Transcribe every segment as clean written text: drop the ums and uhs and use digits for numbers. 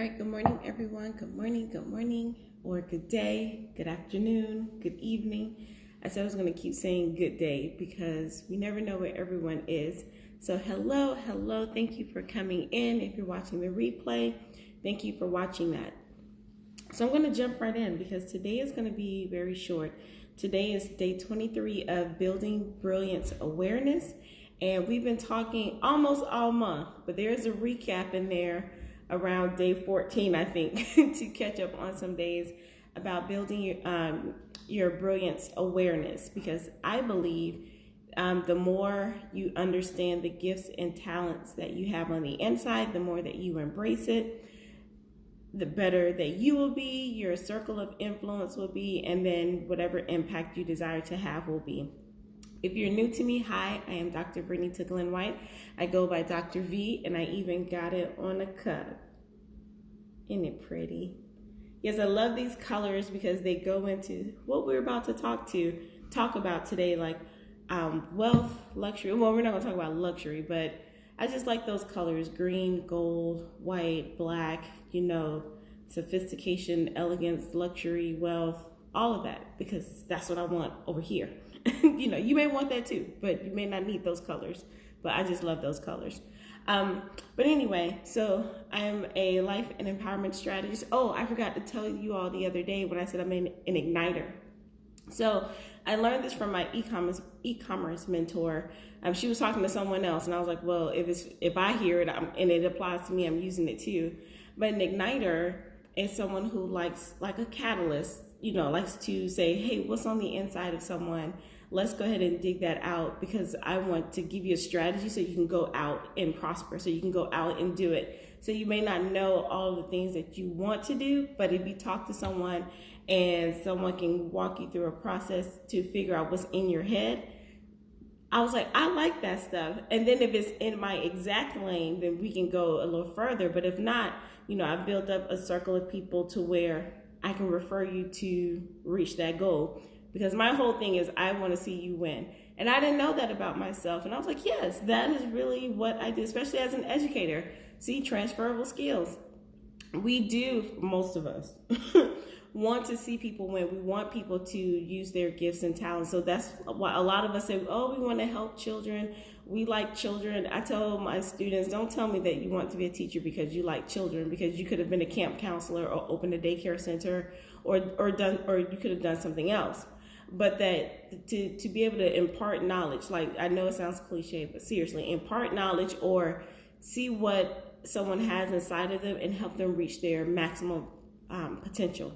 All right, good morning, everyone. Good morning, or good day, good afternoon, good evening. I said I was going to keep saying good day because we never know where everyone is. So hello. Thank you for coming in. If you're watching the replay, thank you for watching that. So I'm going to jump right in because today is going to be very short. Today is day 23 of Building Brilliance Awareness. And we've been talking almost all month, but there's a recap in there around day 14, I think, to catch up on some days about building your brilliance awareness. Because I believe the more you understand the gifts and talents that you have on the inside, the more that you embrace it, the better that you will be, your circle of influence will be, and then whatever impact you desire to have will be. If you're new to me, hi, I am Dr. Vernita White. I go by Dr. V, and I even got it on a cup. Isn't it pretty? Yes, I love these colors because they go into what we're about to talk about today, like wealth, luxury. Well, we're not going to talk about luxury, but I just like those colors: green, gold, white, black, sophistication, elegance, luxury, wealth, all of that, because that's what I want over here. You may want that too, but you may not need those colors, but I just love those colors. But anyway, so I am a life and empowerment strategist. Oh, I forgot to tell you all the other day when I said I'm an igniter. So I learned this from my e-commerce mentor. She was talking to someone else, and I was like, well, if I hear it and it applies to me, I'm using it too. But an igniter is someone who likes, like a catalyst, likes to say, hey, what's on the inside of someone? Let's go ahead and dig that out, because I want to give you a strategy so you can go out and prosper, so you can go out and do it. So you may not know all the things that you want to do, but if you talk to someone and someone can walk you through a process to figure out what's in your head, I was like, I like that stuff. And then if it's in my exact lane, then we can go a little further. But if not, I've built up a circle of people to where I can refer you to reach that goal. Because my whole thing is I want to see you win. And I didn't know that about myself. And I was like, yes, that is really what I do, especially as an educator. See, transferable skills. We do, most of us, want to see people win. We want people to use their gifts and talents. So that's why a lot of us say, oh, we want to help children. We like children. I tell my students, don't tell me that you want to be a teacher because you like children, because you could have been a camp counselor or opened a daycare center or you could have done something else. But that to be able to impart knowledge, like, I know it sounds cliche, but seriously, impart knowledge or see what someone has inside of them and help them reach their maximum potential.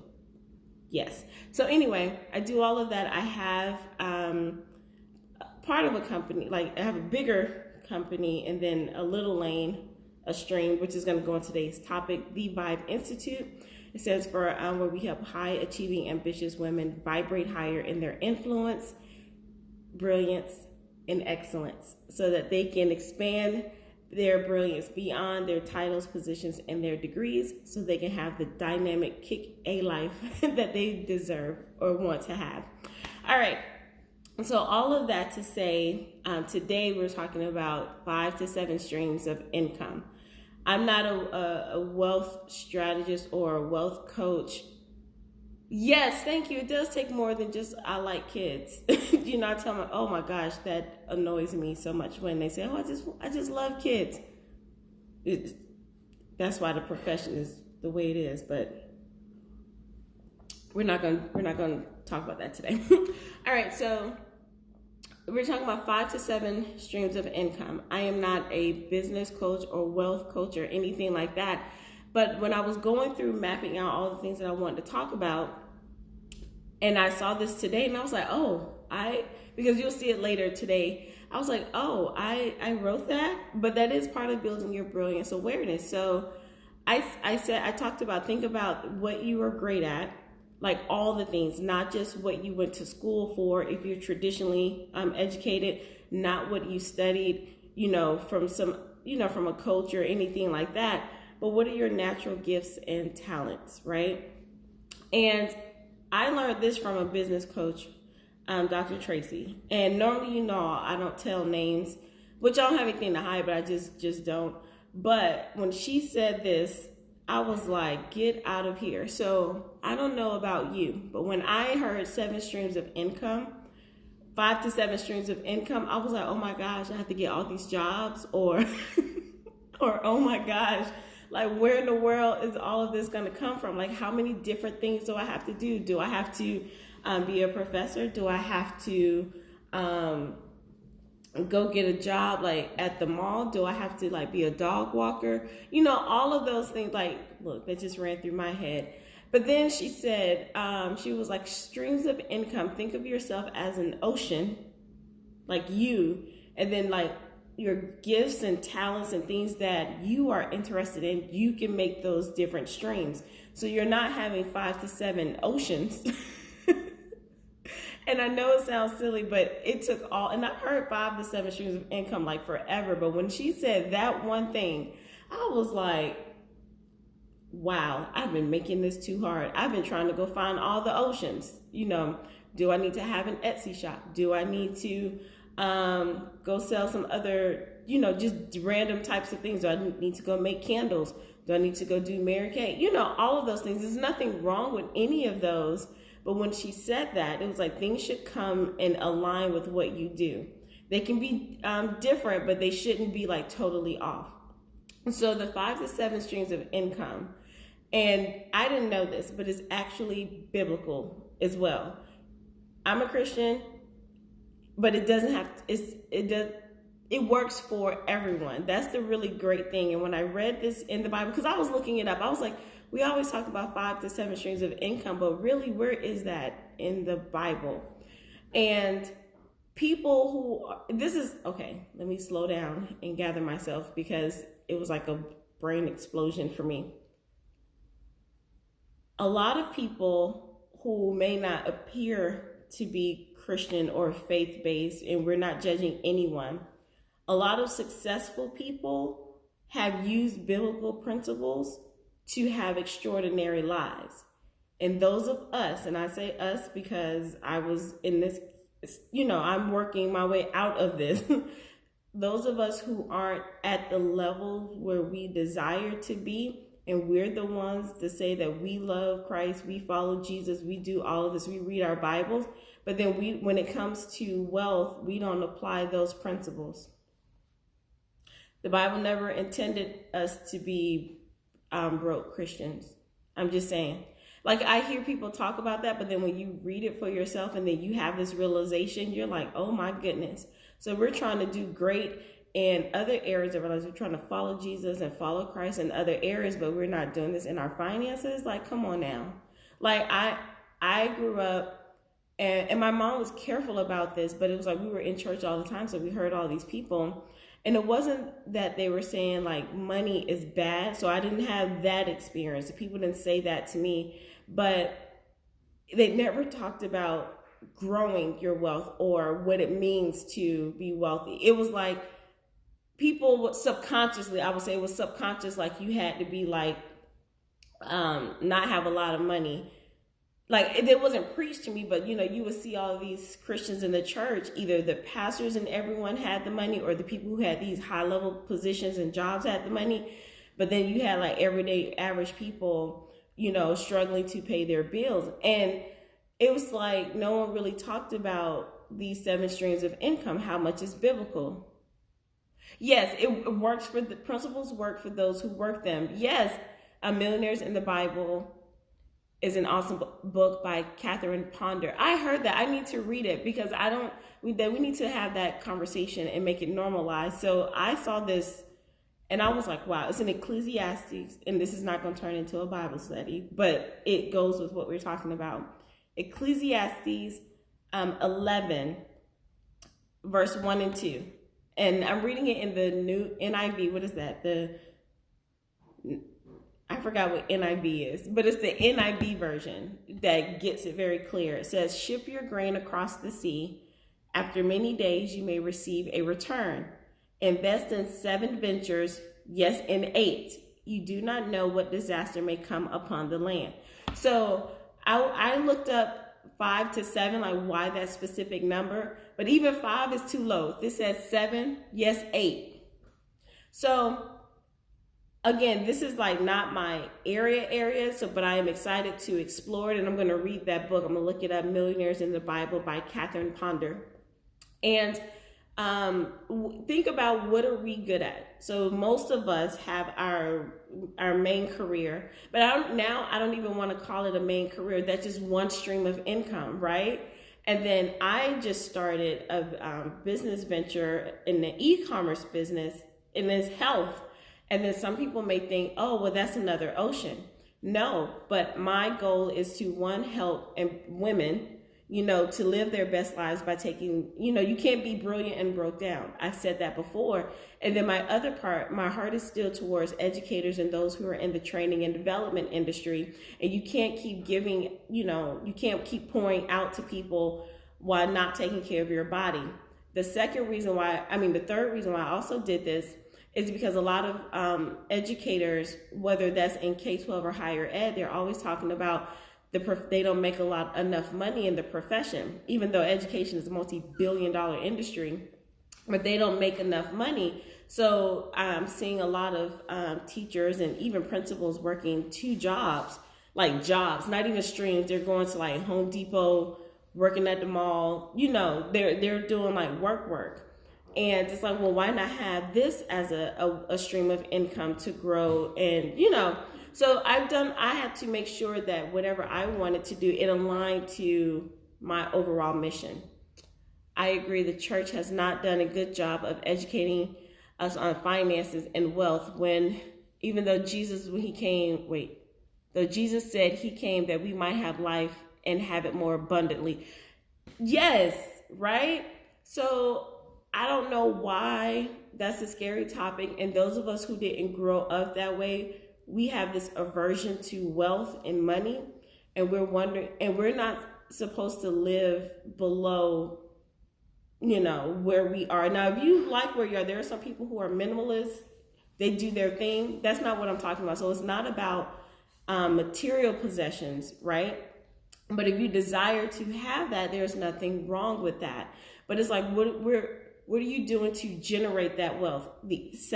Yes. So anyway, I do all of that. I have part of a company, like I have a bigger company and then a little lane, a stream, which is going to go on today's topic, the Vibe Institute. It stands for where we help high achieving, ambitious women vibrate higher in their influence, brilliance, and excellence so that they can expand their brilliance beyond their titles, positions, and their degrees so they can have the dynamic kick-A life that they deserve or want to have. All right. So all of that to say, today we're talking about 5 to 7 streams of income. I'm not a wealth strategist or a wealth coach. Yes, thank you. It does take more than just I like kids. I tell them, oh my gosh, that annoys me so much when they say, oh, I just love kids. That's why the profession is the way it is. But we're not going to talk about that today. All right, so we're talking about 5 to 7 streams of income. I am not a business coach or wealth coach or anything like that. But when I was going through mapping out all the things that I wanted to talk about, and I saw this today, and I was like, because you'll see it later today, I was like, I wrote that, but that is part of building your brilliance awareness. So I talked about, think about what you are great at, like all the things, not just what you went to school for, if you're traditionally educated, not what you studied, from a coach or anything like that, but what are your natural gifts and talents, right? And I learned this from a business coach, Dr. Tracy. And normally, I don't tell names, which I don't have anything to hide, but I just don't. But when she said this, I was like, get out of here. So I don't know about you, but when I heard 7 streams of income, 5 to 7 streams of income, I was like, oh my gosh, I have to get all these jobs, or or oh my gosh, like where in the world is all of this going to come from? Like, how many different things do I have to do? Do I have to be a professor? Do I have to go get a job like at the mall? Do I have to like be a dog walker? You know, all of those things, like, look, that just ran through my head. But then she said, she was like, streams of income. Think of yourself as an ocean, like you, and then like your gifts and talents and things that you are interested in, you can make those different streams. So you're not having 5 to 7 oceans. And I know it sounds silly, but it took all, and I've heard 5 to 7 streams of income like forever. But when she said that one thing, I was like, wow, I've been making this too hard. I've been trying to go find all the oceans. You know, do I need to have an Etsy shop? Do I need to go sell some other, you know, just random types of things? Do I need to go make candles? Do I need to go do Mary Kay? You know, all of those things. There's nothing wrong with any of those. But when she said that, it was like things should come and align with what you do. They can be different, but they shouldn't be like totally off. So the 5 to 7 streams of income, and I didn't know this, but it's actually biblical as well. I'm a Christian, but it doesn't have to, it works for everyone. That's the really great thing. And when I read this in the Bible, because I was looking it up, I was like, we always talk about 5 to 7 streams of income, but really, where is that in the Bible? And people who, this is, okay, let me slow down and gather myself, because it was like a brain explosion for me. A lot of people who may not appear to be Christian or faith-based, and we're not judging anyone, a lot of successful people have used biblical principles to have extraordinary lives. And those of us, and I say us because I was in this, you know, I'm working my way out of this. Those of us who aren't at the level where we desire to be, and we're the ones to say that we love Christ, we follow Jesus, we do all of this, we read our Bibles, but then when it comes to wealth, we don't apply those principles. The Bible never intended us to be broke Christians. I'm just saying. Like, I hear people talk about that, but then when you read it for yourself and then you have this realization, you're like, oh my goodness. So we're trying to do great in other areas of our lives. We're trying to follow Jesus and follow Christ in other areas, but we're not doing this in our finances. Like, come on now. Like, I grew up, and my mom was careful about this, but it was like we were in church all the time, so we heard all these people. And it wasn't that they were saying like money is bad. So I didn't have that experience. People didn't say that to me, but they never talked about growing your wealth or what it means to be wealthy. It was like people would subconsciously, I would say it was subconscious, like you had to be like, not have a lot of money. Like, it wasn't preached to me, but, you know, you would see all of these Christians in the church, either the pastors and everyone had the money, or the people who had these high-level positions and jobs had the money. But then you had, like, everyday average people, you know, struggling to pay their bills. And it was like no one really talked about these 7 streams of income, how much is biblical. Yes, it works for the principles work for those who work them. Yes, Millionaires in the Bible is an awesome book by Catherine Ponder. I heard that. I need to read it because we need to have that conversation and make it normalized. So I saw this and I was like, wow, it's in Ecclesiastes, and this is not going to turn into a Bible study, but it goes with what we're talking about. Ecclesiastes 11, verse 1 and 2. And I'm reading it in the new NIV. What is that? I forgot what NIV is, but it's the NIV version that gets it very clear. It says, ship your grain across the sea. After many days, you may receive a return. Invest in 7 ventures, yes, in 8. You do not know what disaster may come upon the land. So I looked up 5 to 7, like why that specific number, but even 5 is too low. This says 7, yes, 8. So again, this is like not my area, so but I am excited to explore it, and I'm going to read that book. I'm going to look it up, Millionaires in the Bible by Catherine Ponder. And think about, what are we good at? So most of us have our main career, but I don't even want to call it a main career. That's just one stream of income, right? And then I just started a business venture in the e-commerce business, and it's health. And then some people may think, oh, well, that's another ocean. No, but my goal is to, one, help women, to live their best lives by taking, you can't be brilliant and broke down. I've said that before. And then my other part, my heart is still towards educators and those who are in the training and development industry. And you can't keep giving, you can't keep pouring out to people while not taking care of your body. The third reason why I also did this is because a lot of educators, whether that's in K-12 or higher ed, they're always talking about they don't make enough money in the profession, even though education is a multi-billion-dollar industry, but they don't make enough money. So I'm seeing a lot of teachers and even principals working two jobs, not even streams. They're going to like Home Depot, working at the mall. They're doing like work. And it's like, well, why not have this as a stream of income to grow? And, so I had to make sure that whatever I wanted to do, it aligned to my overall mission. I agree the church has not done a good job of educating us on finances and wealth though Jesus said he came that we might have life and have it more abundantly. Yes, right? So I don't know why that's a scary topic. And those of us who didn't grow up that way, we have this aversion to wealth and money. And we're wondering, and we're not supposed to live below, where we are. Now, if you like where you are, there are some people who are minimalists. They do their thing. That's not what I'm talking about. So it's not about material possessions, right? But if you desire to have that, there's nothing wrong with that. But it's like, what are you doing to generate that wealth? It's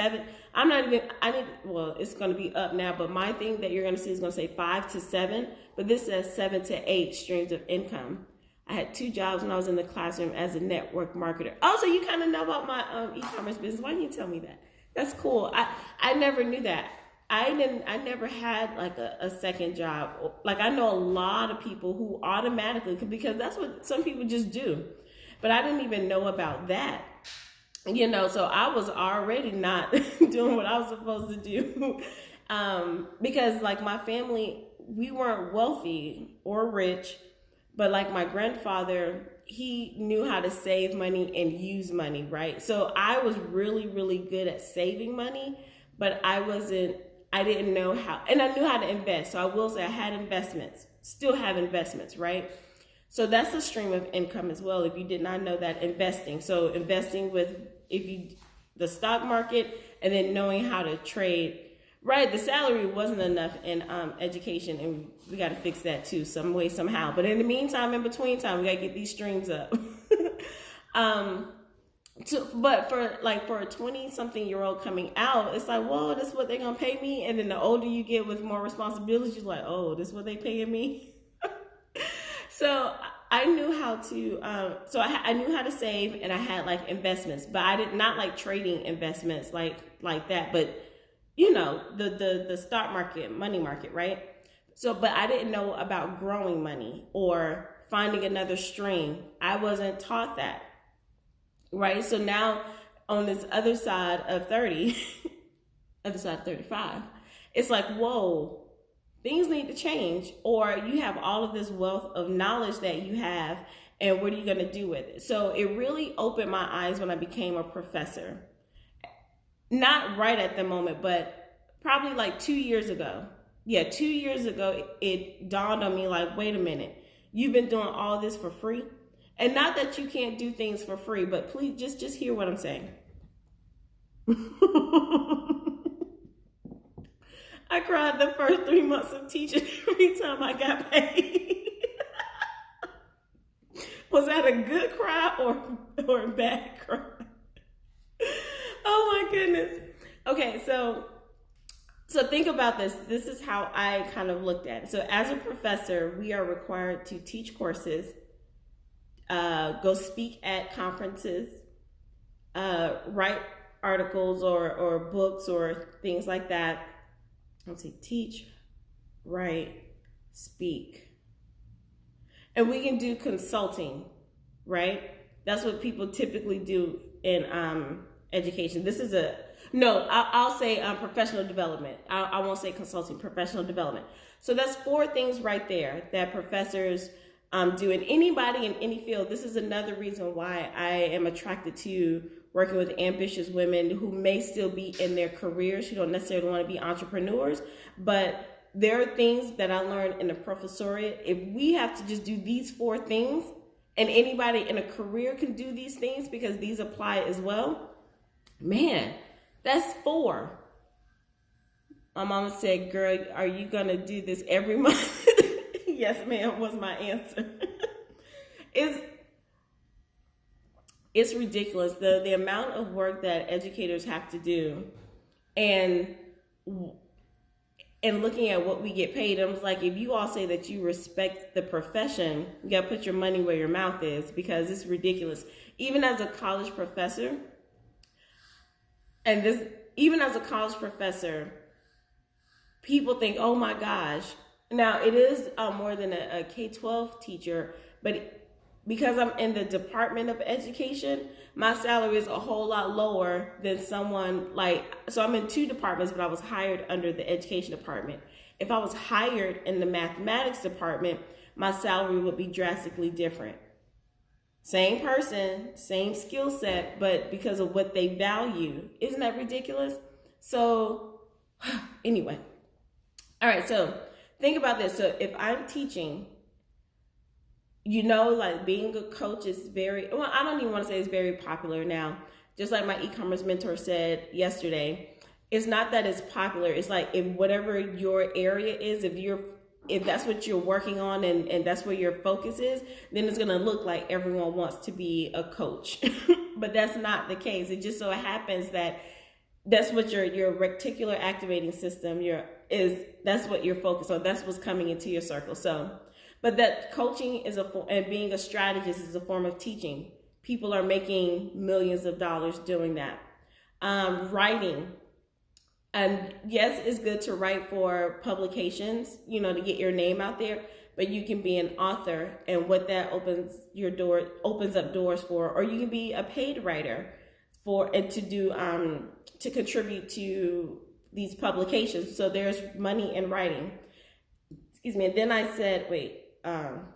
going to be up now, but my thing that you're going to see is going to say 5 to 7, but this says 7 to 8 streams of income. I had 2 jobs when I was in the classroom as a network marketer. Also, you kind of know about my e-commerce business. Why didn't you tell me that? That's cool. I never knew that. I never had like a second job. Like, I know a lot of people who automatically, because that's what some people just do. But I didn't even know about that. So I was already not doing what I was supposed to do. Because like my family, we weren't wealthy or rich, but like my grandfather, he knew how to save money and use money, right? So I was really, really good at saving money, but I didn't know how, and I knew how to invest. So I will say I had investments, still have investments, right? So that's a stream of income as well. If you did not know that, investing. So investing the stock market, and then knowing how to trade, right? The salary wasn't enough in education, and we got to fix that too, some way, somehow. But in the meantime, in between time, we got to get these streams up. But for a 20-something-year-old coming out, it's like, whoa, this is what they're going to pay me. And then the older you get with more responsibilities, you're like, oh, this is what they paying me. So I knew how to, I knew how to save, and I had like investments, but I did not like trading investments like that. But the stock market, money market, right? So, but I didn't know about growing money or finding another stream. I wasn't taught that, right? So now on this other side of 30, other side of 35, it's like, whoa, things need to change. Or you have all of this wealth of knowledge that you have, and what are you going to do with it? So it really opened my eyes when I became a professor. Not right at the moment, but probably like 2 years ago. Yeah, 2 years ago, it dawned on me like, wait a minute, you've been doing all this for free? And not that you can't do things for free, but please just hear what I'm saying. I cried the first 3 months of teaching every time I got paid. Was that a good cry or a bad cry? Oh my goodness. Okay, so So think about this. This is how I kind of looked at it. So as a professor, we are required to teach courses, go speak at conferences, write articles or books or things like that. Let's see, teach, write, speak. And we can do consulting, right? That's what people typically do in education. This is I'll say professional development. I won't say consulting, professional development. So that's 4 things right there that professors do. And anybody in any field, this is another reason why I am attracted to working with ambitious women who may still be in their careers, who don't necessarily want to be entrepreneurs, but there are things that I learned in the professoriate. If we have to just do these 4 things, and anybody in a career can do these things because these apply as well, man, that's 4. My mama said, girl, are you going to do this every month? Yes, ma'am, was my answer. It's ridiculous, the amount of work that educators have to do, and looking at what we get paid. I was like, if you all say that you respect the profession, you got to put your money where your mouth is, because it's ridiculous. Even as a college professor, people think, oh my gosh. Now, it is more than a K-12 teacher, but because I'm in the Department of Education, my salary is a whole lot lower than someone so I'm in 2 departments, but I was hired under the education department. If I was hired in the mathematics department, my salary would be drastically different. Same person, same skill set, but because of what they value. Isn't that ridiculous? So anyway, all right, so think about this. So if I'm teaching, being a coach is I don't even want to say it's very popular now. Just like my e-commerce mentor said yesterday, it's not that it's popular. It's like, if whatever your area is, if that's what you're working on and that's where your focus is, then it's going to look like everyone wants to be a coach. But that's not the case. It just so happens that that's what your reticular activating system that's what you're focused on. That's what's coming into your circle. So, but that coaching and being a strategist is a form of teaching. People are making millions of dollars doing that. Writing. And yes, it's good to write for publications, to get your name out there, but you can be an author, and what that opens up doors for, or you can be a paid writer to contribute to these publications. So there's money in writing. Excuse me. And then I said,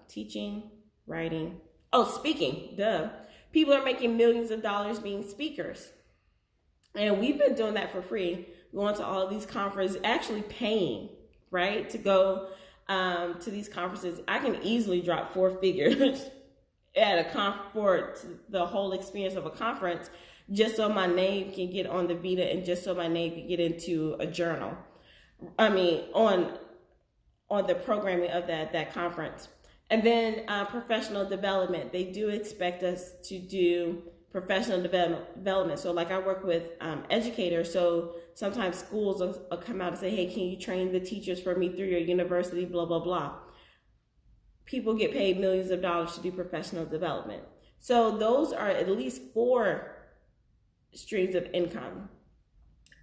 teaching, writing. Oh, speaking, duh. People are making millions of dollars being speakers. And we've been doing that for free, going to all of these conferences, actually paying, right, to go to these conferences. I can easily drop 4 figures at for the whole experience of a conference, just so my name can get on the Vita and just so my name can get into a journal. I mean, on the programming of that conference. And then professional development. They do expect us to do professional development. So like I work with educators, so sometimes schools will come out and say, hey, can you train the teachers for me through your university, blah, blah, blah. People get paid millions of dollars to do professional development. So those are at least 4 streams of income.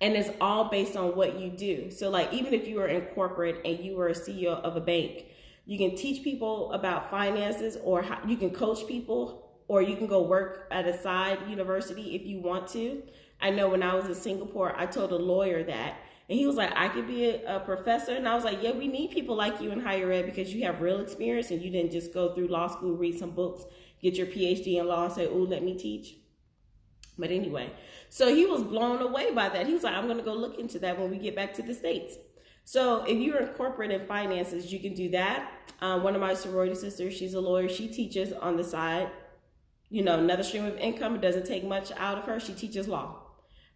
And it's all based on what you do. So like, even if you are in corporate and you were a CEO of a bank, you can teach people about finances, or you can coach people, or you can go work at a side university if you want to. I know when I was in Singapore, I told a lawyer that, and he was like, I could be a professor. And I was like, yeah, we need people like you in higher ed because you have real experience and you didn't just go through law school, read some books, get your PhD in law and say, oh, let me teach. But anyway, so he was blown away by that. He was like, I'm going to go look into that when we get back to the States. So if you're in corporate and finances, you can do that. One of my sorority sisters, she's a lawyer. She teaches on the side, another stream of income. It doesn't take much out of her. She teaches law.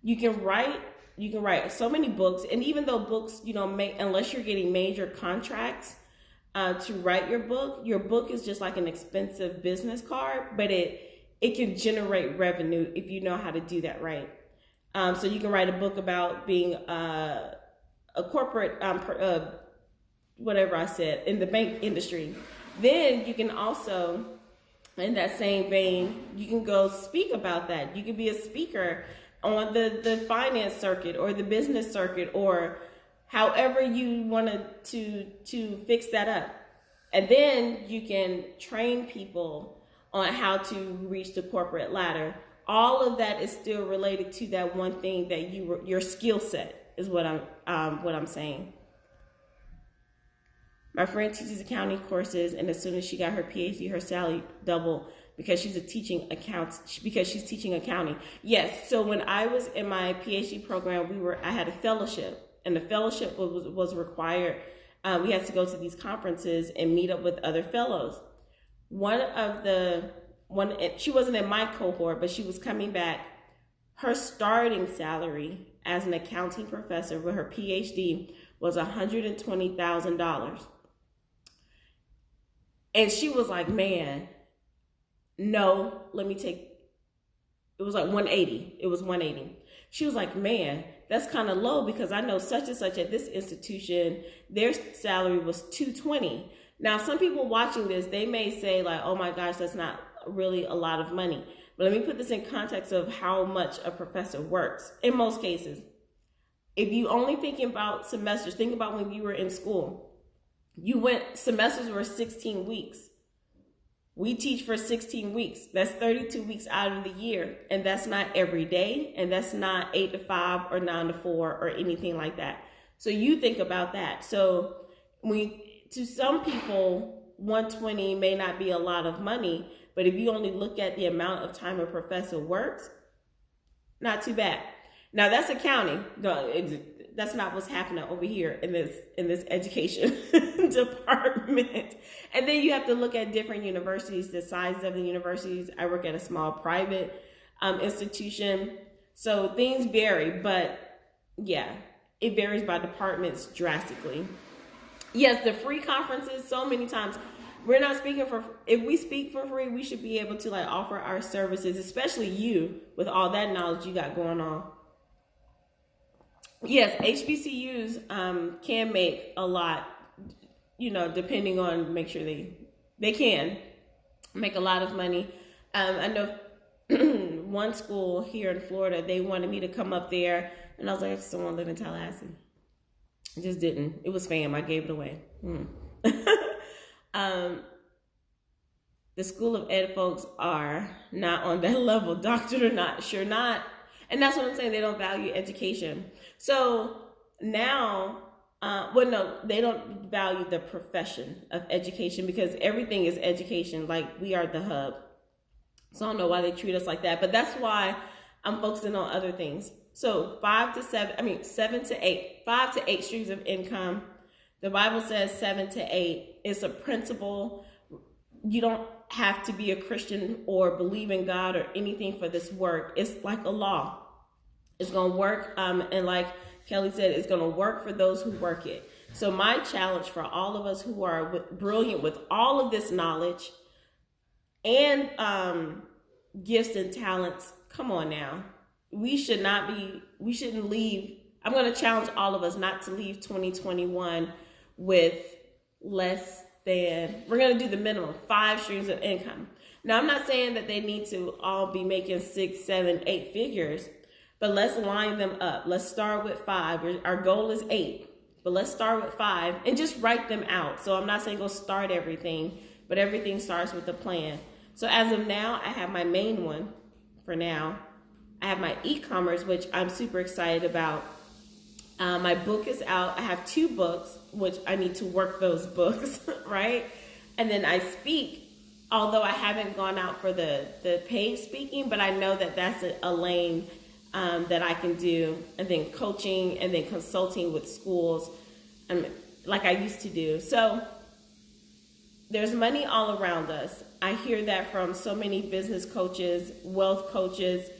You can write so many books. And even though books, unless you're getting major contracts to write your book is just like an expensive business card, but it can generate revenue if you know how to do that right. So you can write a book about being a corporate, whatever I said, in the bank industry. Then you can also, in that same vein, you can go speak about that. You can be a speaker on the finance circuit or the business circuit, or however you wanted to fix that up. And then you can train people on how to reach the corporate ladder. All of that is still related to that one thing that your skill set is what I'm saying. My friend teaches accounting courses, and as soon as she got her PhD, her salary doubled because she's teaching accounting. Yes. So when I was in my PhD program, I had a fellowship, and the fellowship was required. We had to go to these conferences and meet up with other fellows. She wasn't in my cohort, but she was coming back. Her starting salary as an accounting professor with her PhD was $120,000. And she was like, man, no, it was like 180. It was 180. She was like, man, that's kind of low because I know such and such at this institution, their salary was $220. Now, some people watching this, they may say like, oh my gosh, that's not really a lot of money. But let me put this in context of how much a professor works. In most cases, if you only thinking about semesters, think about when you were in school. Semesters were 16 weeks. We teach for 16 weeks. That's 32 weeks out of the year. And that's not every day. And that's not 8 to 5 or 9 to 4 or anything like that. So you think about that. So to some people, 120 may not be a lot of money, but if you only look at the amount of time a professor works, not too bad. Now that's accounting. That's not what's happening over here in this education department. And then you have to look at different universities, the size of the universities. I work at a small private institution. So things vary, but yeah, it varies by departments drastically. Yes, the free conferences, so many times, we're not speaking if we speak for free, we should be able to like offer our services, especially you with all that knowledge you got going on. Yes, HBCUs can make a lot, depending on, make sure they can make a lot of money. I know one school here in Florida, they wanted me to come up there, and I was like, I just don't want to live in Tallahassee. I just didn't. It was fam. I gave it away. The School of Ed folks are not on that level. Doctor or not, sure not. And that's what I'm saying. They don't value education. So now, they don't value the profession of education because everything is education. Like, we are the hub. So I don't know why they treat us like that. But that's why I'm focusing on other things. So 5 to 8 streams of income. The Bible says 7 to 8. It's a principle. You don't have to be a Christian or believe in God or anything for this work. It's like a law. It's going to work. And like Kelly said, it's going to work for those who work it. So my challenge for all of us who are brilliant with all of this knowledge and gifts and talents, come on now. We shouldn't leave. I'm going to challenge all of us not to leave 2021 with less than, we're going to do the minimum, 5 streams of income. Now, I'm not saying that they need to all be making 6, 7, 8 figures, but let's line them up. Let's start with 5. Our goal is 8, but let's start with 5 and just write them out. So I'm not saying go start everything, but everything starts with a plan. So as of now, I have my main one for now. I have my e-commerce, which I'm super excited about. My book is out. I have 2 books, which I need to work those books, right? And then I speak, although I haven't gone out for the paid speaking, but I know that that's a lane that I can do. And then coaching and then consulting with schools, like I used to do. So there's money all around us. I hear that from so many business coaches, wealth coaches,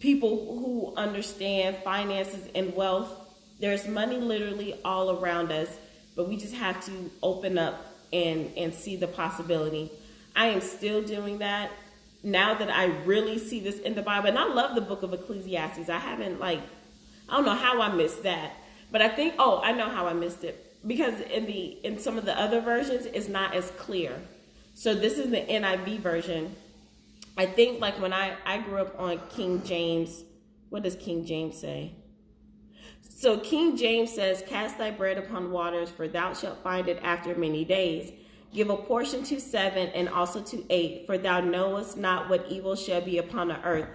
people who understand finances and wealth. There's money literally all around us, but we just have to open up and see the possibility. I am still doing that now that I really see this in the Bible. And I love the book of Ecclesiastes. I don't know how I missed that. But I think, oh, I know how I missed it. Because in some of the other versions, it's not as clear. So this is the NIV version. I think like when I grew up on King James, what does King James say? So King James says, cast thy bread upon waters, for thou shalt find it after many days. Give a portion to 7 and also to 8, for thou knowest not what evil shall be upon the earth.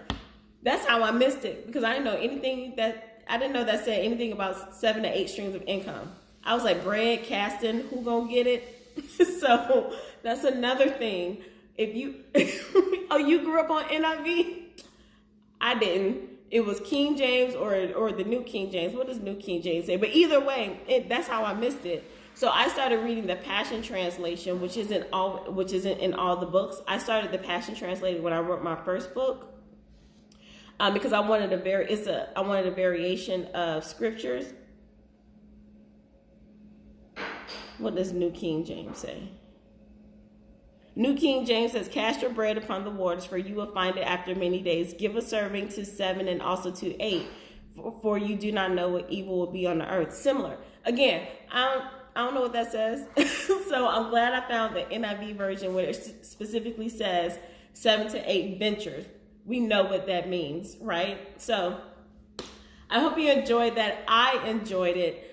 That's how I missed it, because I didn't know that said anything about 7 to 8 streams of income. I was like, bread, casting, who gonna get it? So that's another thing. If you, oh, you grew up on NIV? I didn't. It was King James or the New King James. What does New King James say? But either way, that's how I missed it. So I started reading the Passion Translation, which isn't in all the books. I started the Passion Translation when I wrote my first book, because I wanted a variation of scriptures. What does New King James say? New King James says, cast your bread upon the waters, for you will find it after many days. Give a serving to 7 and also to 8, for you do not know what evil will be on the earth. Similar. Again, I don't know what that says. So I'm glad I found the NIV version where it specifically says 7 to 8 ventures. We know what that means, right? So I hope you enjoyed that. I enjoyed it.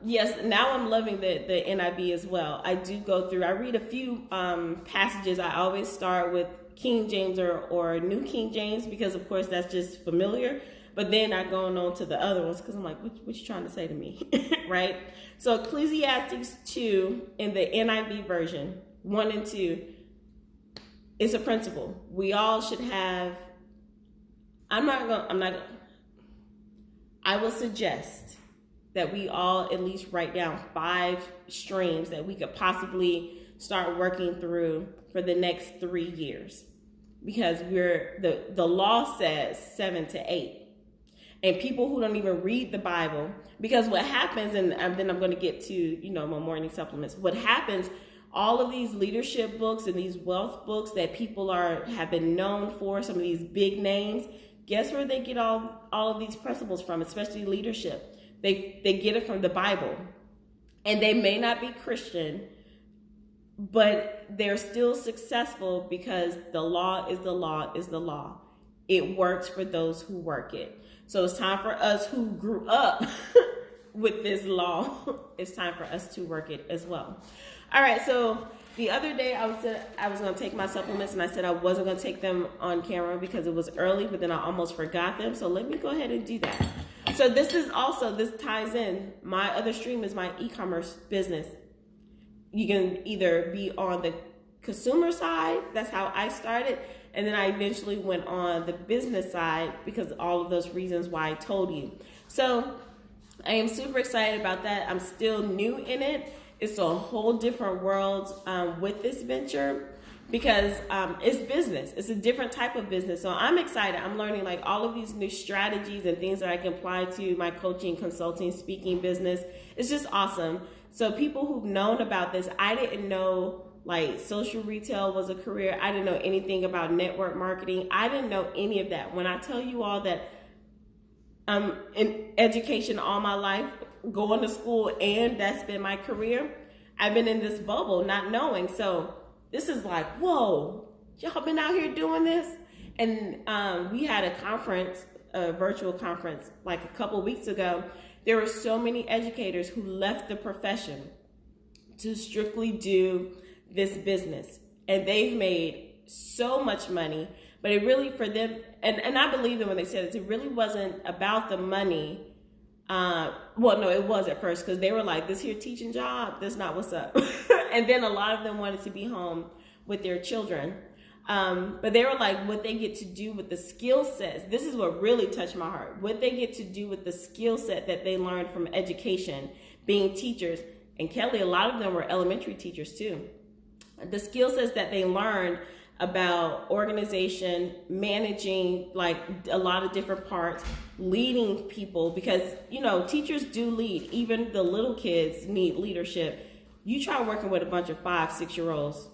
Yes, now I'm loving the NIV as well. I do go through, I read a few passages. I always start with King James or New King James, because of course that's just familiar. But then I go on to the other ones because I'm like, what you trying to say to me? Right? So Ecclesiastes 2 in the NIV version, 1 and 2, is a principle. We all should have, I will suggest that we all at least write down 5 streams that we could possibly start working through for the next 3 years. Because the law says 7 to 8. And people who don't even read the Bible, because what happens, and then I'm going to get to, my morning supplements. What happens, all of these leadership books and these wealth books that people have been known for, some of these big names, guess where they get all of these principles from, especially leadership? They get it from the Bible. And they may not be Christian, but they're still successful because the law is the law is the law. It works for those who work it. So it's time for us who grew up with this law. It's time for us to work it as well. All right, so the other day I was going to take my supplements, and I said I wasn't going to take them on camera because it was early, but then I almost forgot them. So let me go ahead and do that. So this ties in. My other stream is my e-commerce business. You can either be on the consumer side. That's how I started. And then I eventually went on the business side because of all of those reasons why I told you. So I am super excited about that. I'm still new in it. It's a whole different world with this venture because it's business. It's a different type of business. So I'm excited. I'm learning like all of these new strategies and things that I can apply to my coaching, consulting, speaking business. It's just awesome. So people who've known about this, I didn't know like social retail was a career. I didn't know anything about network marketing. I didn't know any of that. When I tell you all that I'm in education all my life, going to school, and that's been my career, I've been in this bubble not knowing. So this is like, whoa, y'all been out here doing this? And we had a conference, a virtual conference, like a couple weeks ago. There were so many educators who left the profession to strictly do this business. And they've made so much money, but it really for them, and I believe them when they said it really wasn't about the money. Well, no, it was at first because they were like, this here teaching job, that's not what's up. And then a lot of them wanted to be home with their children. But they were like, what they get to do with the skill sets, this is what really touched my heart. What they get to do with the skill set that they learned from education, being teachers. And Kelly, a lot of them were elementary teachers too. The skill sets that they learned about organization, managing like a lot of different parts, leading people, because, teachers do lead. Even the little kids need leadership. You try working with a bunch of 5, 6-year-olds.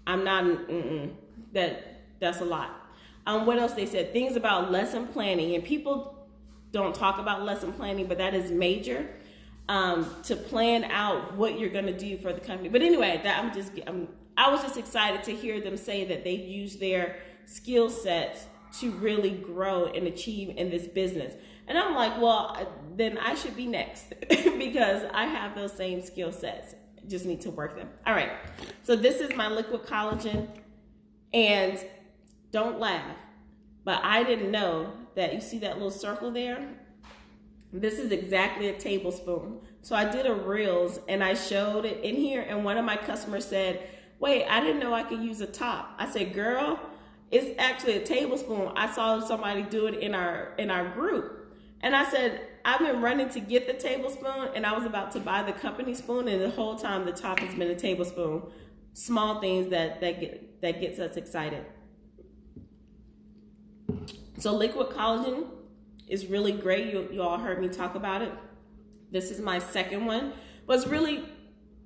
I'm not, that's a lot. What else they said? Things about lesson planning, and people don't talk about lesson planning, but that is major, to plan out what you're going to do for the company. But anyway, I was just excited to hear them say that they use their skill sets to really grow and achieve in this business. And I'm like, well, then I should be next because I have those same skill sets. Just need to work them. All right. So this is my liquid collagen, and don't laugh, but I didn't know that you see that little circle there. This is exactly a tablespoon. So I did a Reels and I showed it in here, and one of my customers said, wait, I didn't know I could use a top. I said, girl, it's actually a tablespoon. I saw somebody do it in our group. And I said, I've been running to get the tablespoon, and I was about to buy the company spoon, and the whole time the top has been a tablespoon. Small things that gets us excited. So liquid collagen is really great. You all heard me talk about it. This is my second one. But it's really,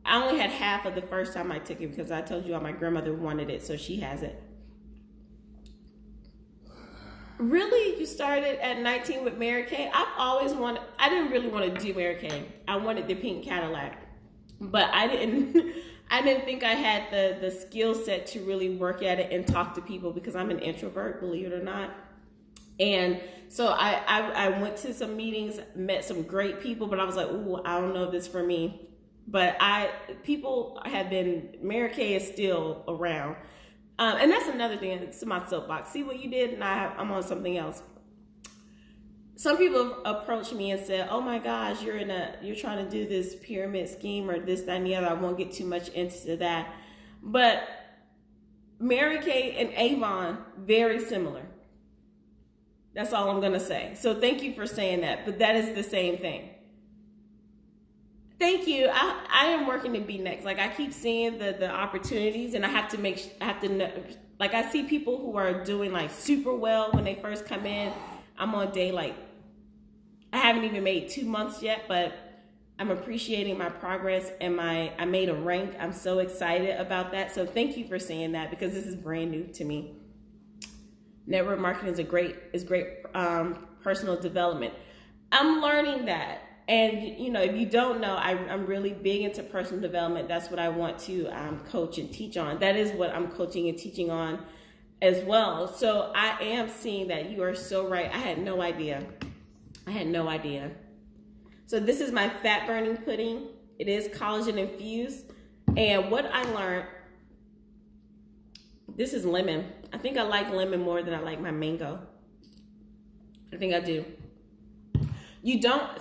I only had half of the first time I took it because I told you all my grandmother wanted it, so she has it. Really, you started at 19 with Mary Kay? I didn't really want to do Mary Kay. I wanted the pink Cadillac, but I didn't think I had the skill set to really work at it and talk to people because I'm an introvert, believe it or not. And so I went to some meetings, met some great people, but I was like, ooh, I don't know if this is for me. But people have been, Mary Kay is still around. And that's another thing. It's my soapbox. See what you did? And I'm on something else. Some people approached me and said, "Oh my gosh, you're trying to do this pyramid scheme or this, that, and the other." I won't get too much into that, but Mary Kay and Avon, very similar. That's all I'm gonna say. So thank you for saying that. But that is the same thing. Thank you. I am working to be next. Like I keep seeing the opportunities, and I have to know. Like I see people who are doing like super well when they first come in. I'm on day like I haven't even made 2 months yet, but I'm appreciating my progress and I made a rank. I'm so excited about that. So thank you for saying that because this is brand new to me. Network marketing is great personal development. I'm learning that. And, you know, if you don't know, I'm really big into personal development. That's what I want to coach and teach on. That is what I'm coaching and teaching on as well. So I am seeing that. You are so right. I had no idea. So this is my fat burning pudding. It is collagen infused. And what I learned, this is lemon. I think I like lemon more than I like my mango. I think I do.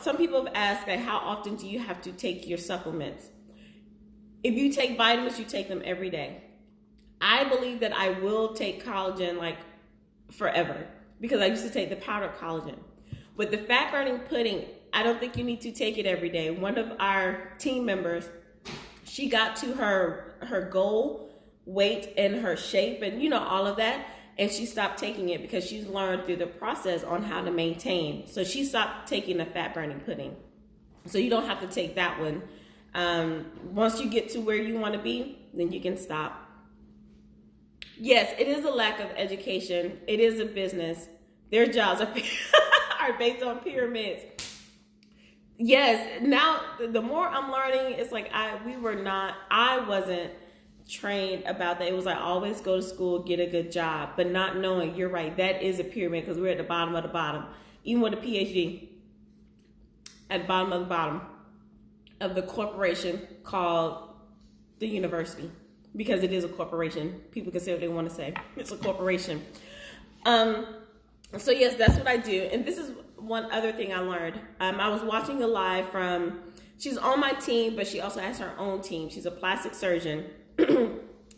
Some people have asked, like, how often do you have to take your supplements? If you take vitamins, you take them every day. I believe that I will take collagen like forever because I used to take the powdered collagen. With the fat burning pudding, I don't think you need to take it every day. One of our team members, she got to her goal weight and her shape and, you know, all of that. And she stopped taking it because she's learned through the process on how to maintain. So she stopped taking the fat burning pudding. So you don't have to take that one. Once you get to where you want to be, then you can stop. Yes, it is a lack of education. It is a business. Their jobs are based on pyramids. Yes, now the more I'm learning, it's like I wasn't trained about that. It was like always go to school, get a good job, but not knowing, you're right, that is a pyramid because we're at the bottom of the bottom. Even with a PhD, at the bottom of the corporation called the university, because it is a corporation. People can say what they want to say. It's a corporation. So yes, that's what I do. And this is one other thing I learned. I was watching a live from, she's on my team, but she also has her own team. She's a plastic surgeon.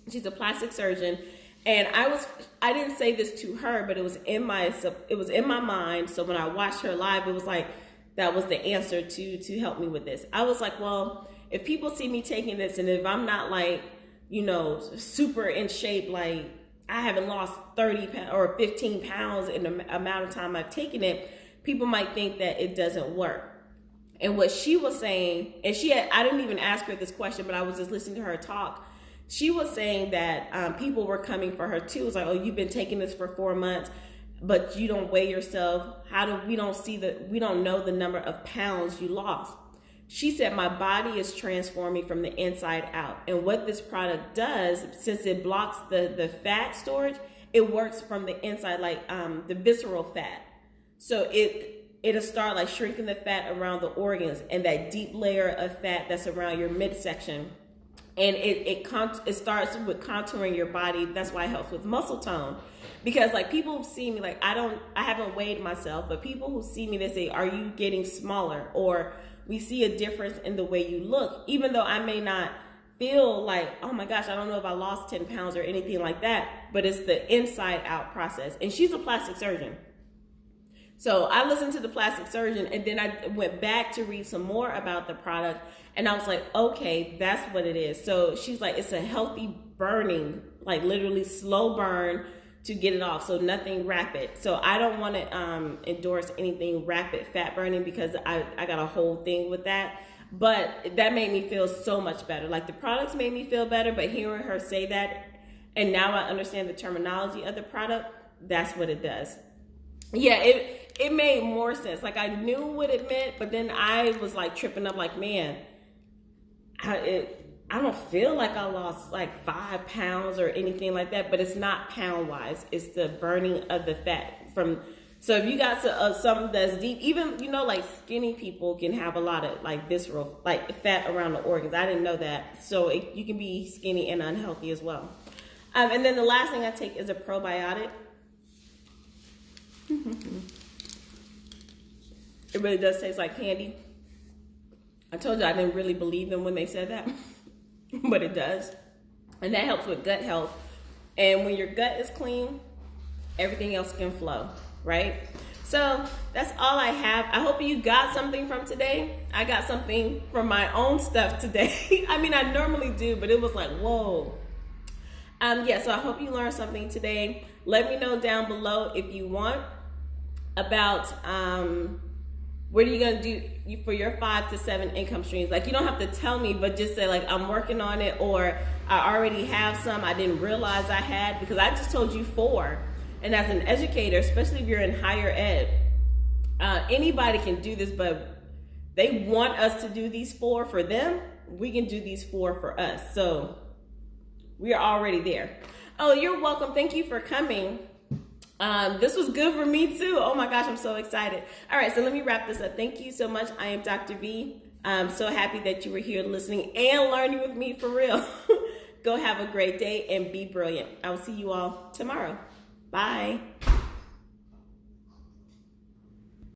She's a plastic surgeon, and I didn't say this to her, but it was in my mind. So when I watched her live, it was like that was the answer to help me with this. I was like, well, if people see me taking this, and if I'm not like, you know, super in shape, like I haven't lost 30 pounds or 15 pounds in the amount of time I've taken it, people might think that it doesn't work. And what she was saying, and I didn't even ask her this question, but I was just listening to her talk. She was saying that people were coming for her too. It was like, oh, you've been taking this for 4 months. but you don't weigh yourself. We don't know the number of pounds you lost. She said, my body is transforming from the inside out. And what this product does, since it blocks the fat storage, it works from the inside, like the visceral fat. So it'll start like shrinking the fat around the organs and that deep layer of fat that's around your midsection. And it starts with contouring your body. That's why it helps with muscle tone. Because like people who see me, like I haven't weighed myself, but people who see me, they say, are you getting smaller? Or we see a difference in the way you look, even though I may not feel like, oh my gosh, I don't know if I lost 10 pounds or anything like that, but it's the inside out process. And she's a plastic surgeon. So I listened to the plastic surgeon, and then I went back to read some more about the product, and I was like, okay, that's what it is. So she's like, it's a healthy burning, like literally slow burn to get it off. So nothing rapid. So I don't want to endorse anything rapid fat burning, because I got a whole thing with that. But that made me feel so much better. Like the products made me feel better, but hearing her say that, and now I understand the terminology of the product, that's what it does. Yeah, it made more sense. Like I knew what it meant, but then I was like tripping up like, man, I don't feel like I lost like 5 pounds or anything like that, but it's not pound wise. It's the burning of the fat from. So if you got something that's deep, even, like skinny people can have a lot of like visceral, like fat around the organs. I didn't know that. So you can be skinny and unhealthy as well. And then the last thing I take is a probiotic. It really does taste like candy. I told you I didn't really believe them when they said that, but it does. And that helps with gut health. And when your gut is clean, everything else can flow, right? So that's all I have. I hope you got something from today. I got something from my own stuff today. I mean, I normally do, but it was like, whoa. So I hope you learned something today. Let me know down below if you want about what are you going to do for your 5 to 7 income streams. Like, you don't have to tell me, but just say like, I'm working on it, or I already have some I didn't realize I had, because I just told you 4. And as an educator, especially if you're in higher ed, anybody can do this, but they want us to do these 4 for them. We can do these 4 for us. So we are already there. Oh, you're welcome. Thank you for coming. This was good for me too. Oh my gosh, I'm so excited. All right, so let me wrap this up. Thank you so much. I am Dr. V. I'm so happy that you were here listening and learning with me for real. Go have a great day and be brilliant. I will see you all tomorrow. Bye.